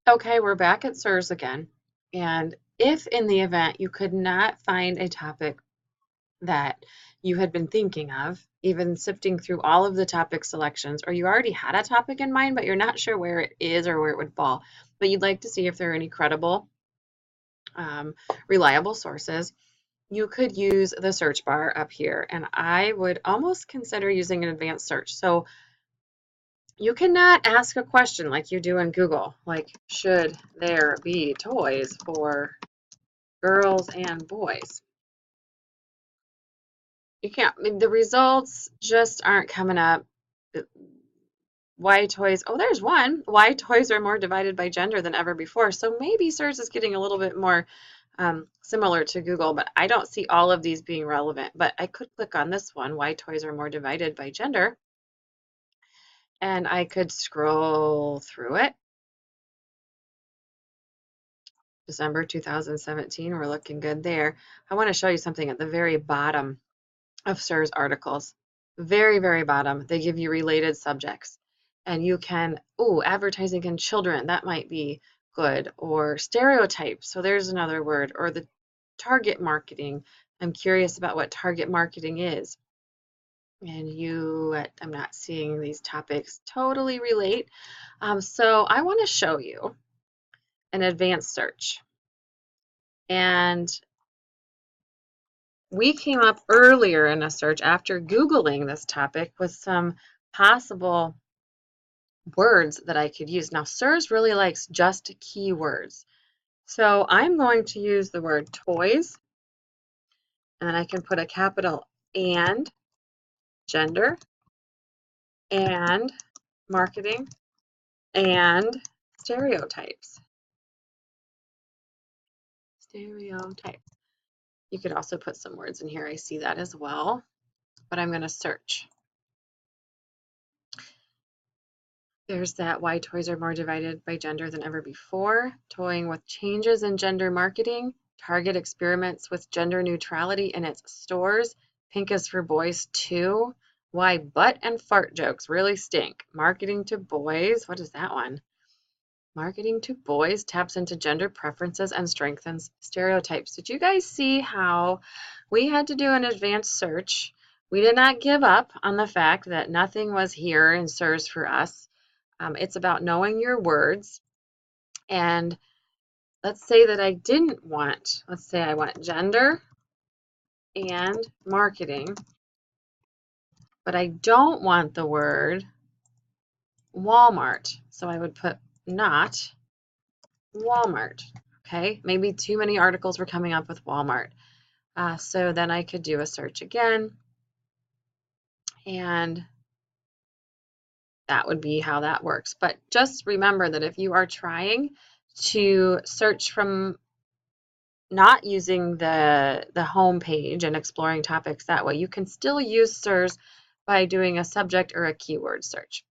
Okay, we're back at SIRS again. And if in the event you could not find a topic that you had been thinking of, even sifting through all of the topic selections, or you already had a topic in mind, but you're not sure where it is or where it would fall, but you'd like to see if there are any credible, um, reliable sources, you could use the search bar up here. And I would almost consider using an advanced search. So you cannot ask a question like you do in Google, like, should there be toys for girls and boys? You can't, I mean, the results just aren't coming up. Why toys, oh, there's one. Why toys are more divided by gender than ever before. So maybe SIRS is getting a little bit more similar to Google, but I don't see all of these being relevant. But I could click on this one, why toys are more divided by gender, and I could scroll through it. December 2017, we're looking good there. I want to show you something at the very bottom of SIRS articles. Very, very bottom, they give you related subjects. And you can, oh, advertising in children, that might be good. Or stereotypes, so there's another word. Or the target marketing. I'm curious about what target marketing is. And I'm not seeing these topics totally relate. So I want to show you an advanced search. And we came up earlier in a search after Googling this topic with some possible words that I could use. Now, SIRS really likes just keywords. So I'm going to use the word toys, and then I can put a capital and gender and marketing and stereotypes. Stereotype. You could also put some words in here. I see that as well, but I'm going to search. There's that why toys are more divided by gender than ever before, toying with changes in gender marketing, Target experiments with gender neutrality in its stores, pink is for boys too, why butt and fart jokes really stink, marketing to boys, what is that one? Marketing to boys taps into gender preferences and strengthens stereotypes. Did you guys see how we had to do an advanced search? We did not give up on the fact that nothing was here in SIRS for us. It's about knowing your words. And let's say that I didn't want, let's say I want gender and marketing, but I don't want the word Walmart. So I would put not Walmart. Okay, maybe too many articles were coming up with Walmart. So then I could do a search again, and that would be how that works. But just remember that if you are trying to search from not using the home page and exploring topics that way, you can still use SIRS by doing a subject or a keyword search.